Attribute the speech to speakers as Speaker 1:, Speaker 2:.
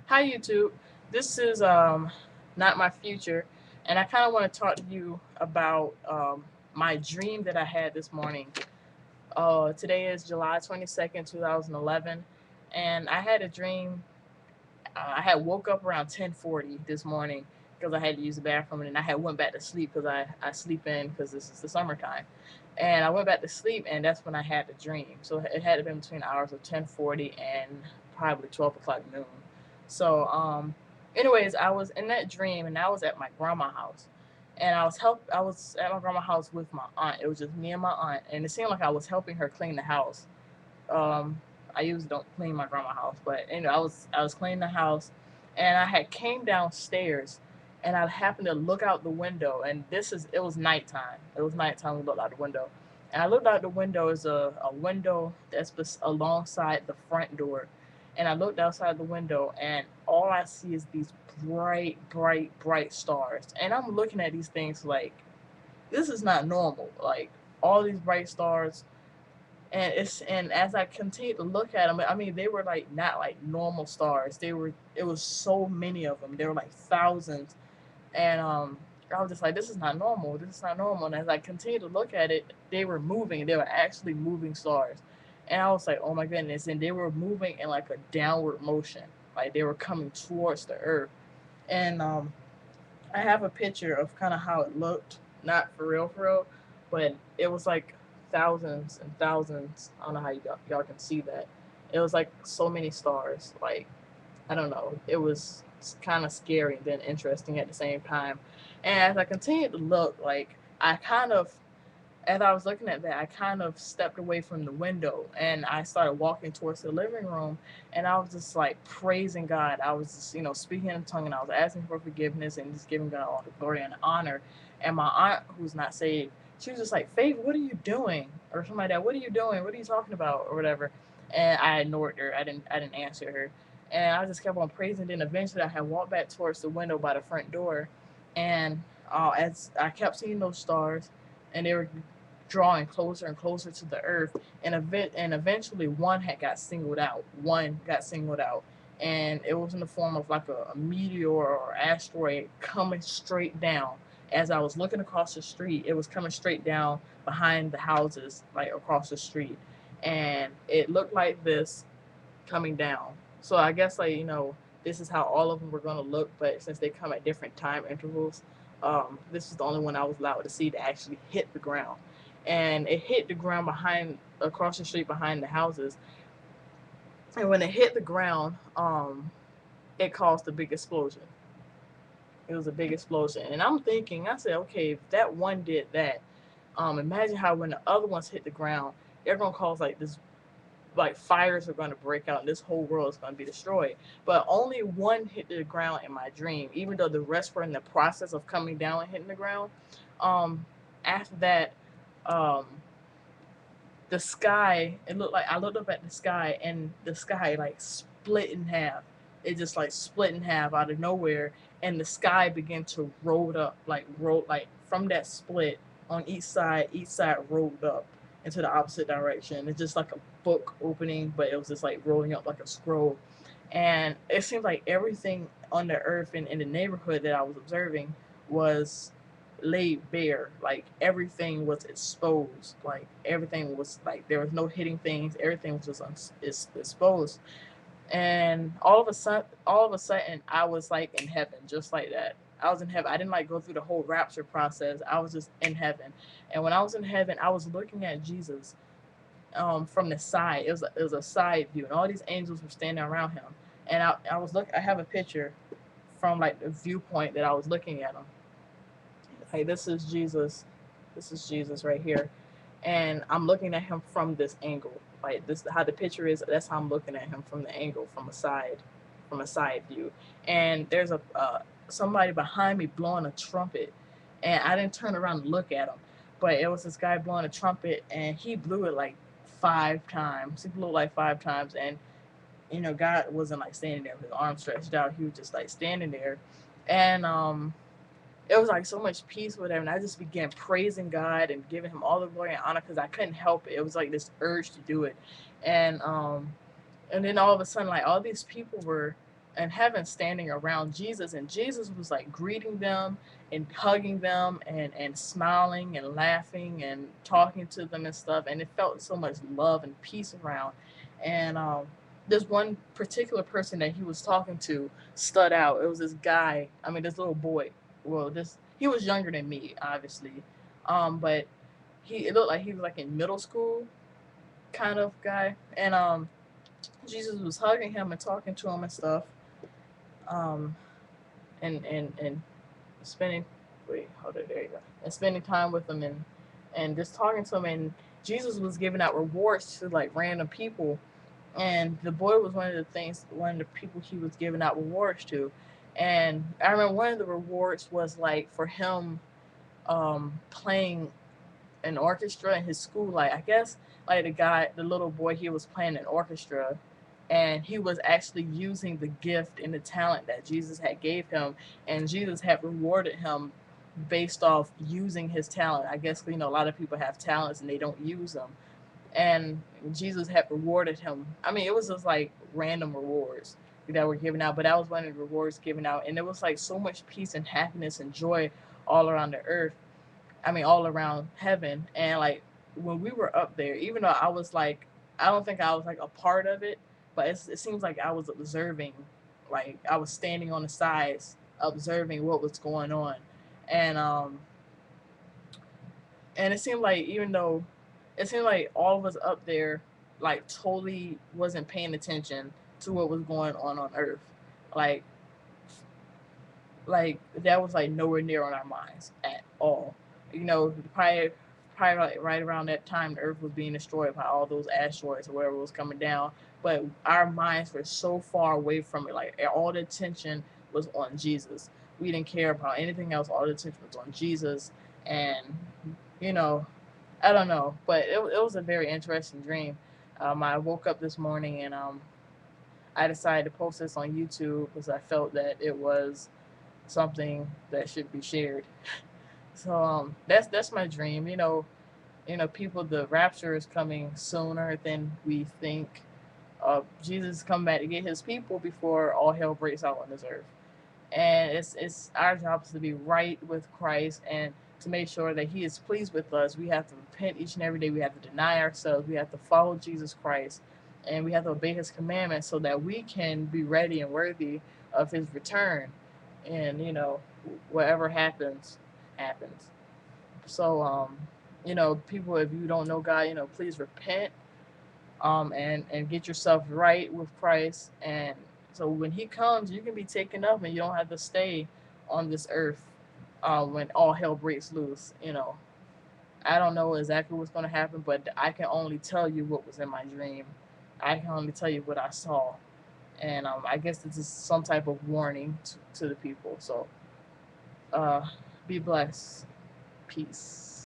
Speaker 1: Hi YouTube. This is not my future, and I kind of want to talk to you about my dream that I had this morning. Today is July 22nd, 2011, and I had a dream. I had woke up around 10:40 this morning because I had to use the bathroom, and then I had went back to sleep because I sleep in because this is the summertime, and I went back to sleep, and that's when I had the dream. So it had to been between the hours of 10:40 and probably 12 o'clock noon. So anyways, I was in that dream, and I was at my grandma's house, and I was at my grandma's house with my aunt. It was just me and my aunt, and it seemed like I was helping her clean the house. um, I usually don't clean my grandma's house, but I was cleaning the house, and I had came downstairs, and I happened to look out the window, and it was nighttime. It was nighttime. We looked out the window, and I looked out the window. Is a window that's alongside the front door, and I looked outside the window, and all I see is these bright, bright, bright stars, and I'm looking at these things like this is not normal. Like all these bright stars, and as I continued to look at them, I mean, they were like not like normal stars. It was so many of them. There were like thousands, and I was just like, this is not normal. This is not normal. And as I continued to look at it, they were moving. They were actually moving stars, and I was like, oh my goodness! And they were moving in like a downward motion, like they were coming towards the earth. And I have a picture of kind of how it looked, not for real, but it was like thousands and thousands. I don't know how y'all can see that. It was like so many stars. Like, I don't know. It was kind of scary and then interesting at the same time. And as I continued to look, like, I kind of as I was looking at that, I kind of stepped away from the window and I started walking towards the living room, and I was just like praising God. I was just, speaking in tongue, and I was asking for forgiveness and just giving God all the glory and honor. And my aunt, who's not saved, she was just like, Faith, what are you doing? Or something like that. What are you doing? What are you talking about? Or whatever. And I ignored her. I didn't answer her. And I just kept on praising. Then eventually I had walked back towards the window by the front door, and as I kept seeing those stars, and they were drawing closer and closer to the earth, and eventually one had got singled out. One got singled out, and it was in the form of like a meteor or asteroid coming straight down. As I was looking across the street, it was coming straight down behind the houses, like across the street, and it looked like this coming down. So I guess, like, this is how all of them were going to look, but since they come at different time intervals, this is the only one I was allowed to see to actually hit the ground, and it hit the ground behind across the street behind the houses. And when it hit the ground, it caused a big explosion. It was a big explosion, and I'm thinking, I said, okay, if that one did that, imagine how when the other ones hit the ground, they're gonna cause like this, like fires are going to break out and this whole world is going to be destroyed. But only one hit the ground in my dream, even though the rest were in the process of coming down and hitting the ground. um After that, um the sky, it looked like I looked up at the sky, and the sky like split in half. It just like split in half out of nowhere, and the sky began to roll up, like roll, like from that split on each side rolled up into the opposite direction. It's just like a book opening, but it was just like rolling up like a scroll. And it seemed like everything on the earth and in the neighborhood that I was observing was laid bare. Like everything was exposed. Like everything was like there was no hitting things. Everything was just exposed. And all of a sudden, I was like in heaven, just like that. I was in heaven. I didn't like go through the whole rapture process. I was just in heaven. And when I was in heaven, I was looking at Jesus, from the side. It was a side view, and all these angels were standing around him. And I was look. I have a picture from like the viewpoint that I was looking at him. Hey, this is Jesus. This is Jesus right here, and I'm looking at him from this angle. Like this, how the picture is. That's how I'm looking at him from the angle, from a side view. And there's a somebody behind me blowing a trumpet, and I didn't turn around and look at him, but it was this guy blowing a trumpet, and he blew it like 5 times. He blew it like 5 times, and God wasn't like standing there with his arms stretched out. He was just like standing there, and it was like so much peace with him, and I just began praising God and giving him all the glory and honor because I couldn't help it. It was like this urge to do it, and and then all of a sudden, like all these people were and heaven standing around Jesus, and Jesus was like greeting them and hugging them and smiling and laughing and talking to them and stuff, and it felt so much love and peace around. And this one particular person that he was talking to stood out. It was this guy, I mean this little boy. Well, this he was younger than me, obviously, but he it looked like he was like in middle school kind of guy, and Jesus was hugging him and talking to him and stuff, um, and spending wait hold it there you go and spending time with him and just talking to him, and Jesus was giving out rewards to like random people, and the boy was one of the people he was giving out rewards to, and I remember one of the rewards was like for him playing an orchestra in his school. Like I guess like the little boy, he was playing an orchestra, and he was actually using the gift and the talent that Jesus had gave him, and Jesus had rewarded him based off using his talent. I guess a lot of people have talents and they don't use them, and Jesus had rewarded him. I mean, it was just like random rewards that were given out, but that was one of the rewards given out, and it was like so much peace and happiness and joy all around the earth. I mean, all around heaven. And like when we were up there, even though I was like, I don't think I was like a part of it, but it seems like I was observing, like I was standing on the sides observing what was going on, and and it seemed like even though it seemed like all of us up there like totally wasn't paying attention to what was going on Earth, like that was like nowhere near on our minds at all. Probably like right around that time the Earth was being destroyed by all those asteroids or whatever was coming down. But our minds were so far away from it. Like all the attention was on Jesus. We didn't care about anything else. All the attention was on Jesus, and you know, I don't know, but it was a very interesting dream. I woke up this morning and I decided to post this on YouTube because I felt that it was something that should be shared. So that's my dream. People. The rapture is coming sooner than we think. Jesus is coming back to get his people before all hell breaks out on this earth, and it's our job to be right with Christ and to make sure that He is pleased with us. We have to repent each and every day. We have to deny ourselves. We have to follow Jesus Christ, and we have to obey His commandments so that we can be ready and worthy of His return. And whatever happens, happens. So people, if you don't know God, please repent, and get yourself right with Christ, and so when He comes, you can be taken up, and you don't have to stay on this earth when all hell breaks loose. I don't know exactly what's going to happen, but I can only tell you what was in my dream. I can only tell you what I saw, and I guess this is some type of warning to the people. So, be blessed. Peace.